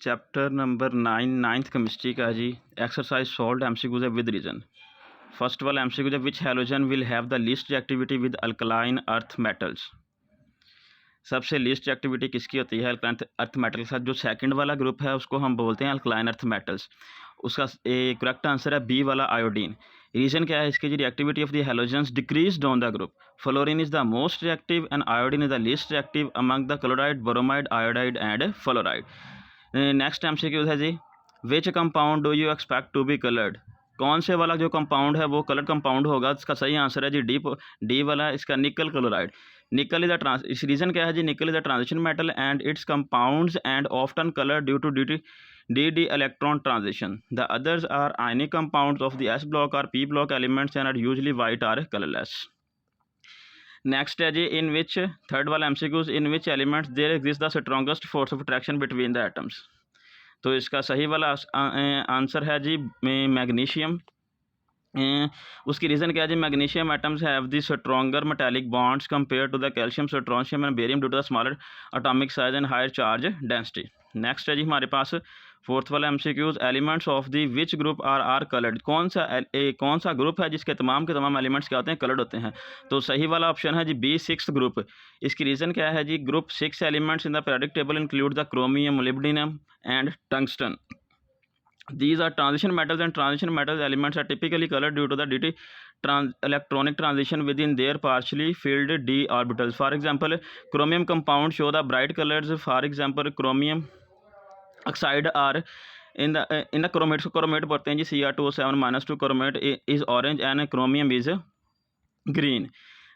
Chapter number 9 ninth chemistry का जी। Exercise solve MCQs है विद रीजन। फर्स्ट वाला एमसीक्यूज है which halogen will have the least reactivity with alkaline earth metals. सबसे least reactivity किसकी होती है अल्कलाइन अर्थ मेटल के साथ। जो सेकंड वाला ग्रुप है उसको हम बोलते हैं अल्कलाइन अर्थ मेटल्स। उसका करेक्ट आंसर है बी वाला आयोडीन। रीजन क्या है इसकी जी, reactivity of the halogens decreased on the group. Fluorine is the most reactive and iodine is the least reactive among the chloride, bromide, iodide and fluoride. Next MCQ है जी, which compound do you expect to be coloured. कौन से वाला जो compound है वो colour compound होगा। इसका सही आंसर है जी डी वाला, इसका निकल क्लोराइड। निकल इज द इस रीजन क्या है जी, nickel is the transition metal and its compounds and often colour due to D electron transition. The others are ionic compounds of the S block or P block elements and are usually white or colourless. Next है जी, in which third वाला MCQs, in which elements there exist the strongest force of attraction between the atoms. तो इसका सही वाला answer है जी magnesium. उसकी रीज़न क्या है जी, magnesium atoms have the stronger metallic bonds compare to the calcium, strontium and barium due to the smaller atomic size and higher charge density. Next है जी हमारे पास फोर्थ वाला MCQs, elements of the which group are coloured. कौन सा group है जिसके तमाम के तमाम एलिमेंट्स क्या होते हैं, कलर्ड होते हैं। तो सही वाला ऑप्शन है जी बी सिक्स ग्रुप। इसकी रीज़न क्या है जी, group 6 elements in the periodic table include the chromium, molybdenum and tungsten. These are transition metals and transition metals elements are typically colored due to the dt electronic transition within their partially filled d orbitals. For example, chromium compounds show the bright colors. For example, chromium oxide are in the chromate बोलते हैं जी Cr2O7 -2 chromate is orange and chromium is green.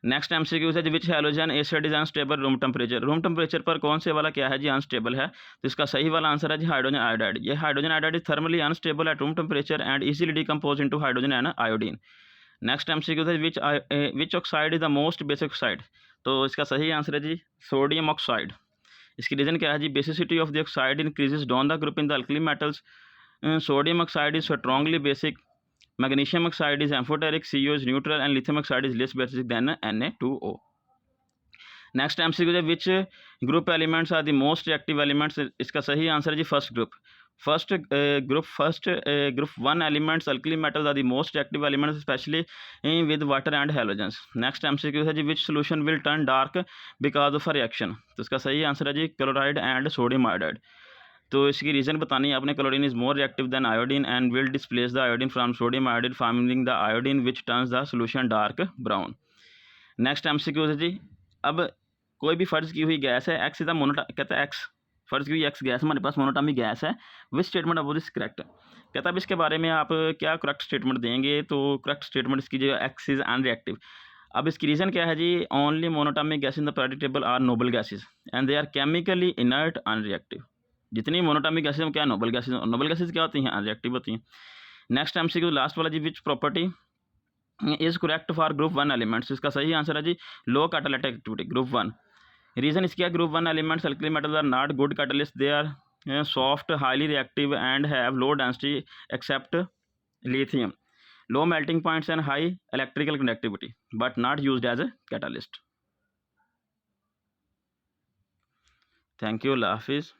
Next MCQ है which halogen acid is unstable room temperature. Room temperature पर कौन से वाला क्या है जी, अनस्टेबल है। तो इसका सही वाला आंसर है जी हाइड्रोजन आयोडाइड। ये hydrogen iodide is thermally unstable at room temperature and easily decompose into hydrogen and iodine. Next MCQ है which oxide is the most basic oxide. तो इसका सही आंसर है जी सोडियम ऑक्साइड। इसकी रीजन क्या है जी, basicity of the oxide increases down the group in the alkali metals. Sodium oxide is strongly basic, magnesium oxide is amphoteric, CO is neutral and lithium oxide is less basic than Na2O. Next MCQ है which group elements are the most reactive elements. इसका सही answer है जी first group. Group 1 elements alkali metals are the most reactive elements specially with water and halogens. Next MCQ है जी which solution will turn dark because of a reaction. तो इसका सही answer है जी क्लोराइड एंड सोडियम आयोडाइड। तो इसकी reason बतानी है आपने, chlorine is more reactive than iodine and will displace the iodine from sodium iodide forming the iodine which turns the solution dark brown. Next MCQ है जी, अब कोई भी फर्ज की हुई गैस है, एक्स इज द कहता है एक्स फर्ज की हुई एक्स गैस हमारे पास मोनोटॉमिक गैस है, which statement of this correct. कहता है अब इसके बारे में आप क्या करेक्ट स्टेटमेंट देंगे। तो करेक्ट स्टेटमेंट इसकी जो एक्स इज अनरिएक्टिव। अब इसकी रीज़न क्या है जी, only monatomic gas in the periodic table are noble gases and they are chemically inert unreactive. जितनी मोनोटॉमिक गैसेज क्या नोबल गैसेज क्या होती हैं, अनरिएक्टिव होती हैं। नेक्स्ट एमसीक्यू लास्ट वाला जी, which property is correct for group 1 elements. इसका सही आंसर है जी low catalytic activity group 1। Reason इसकी है group 1 elements alkali metals are not good catalyst, they are soft highly reactive and have low density except lithium, low melting points and high electrical conductivity but not used as a catalyst. Thank you, अल्लाह हाफिज़।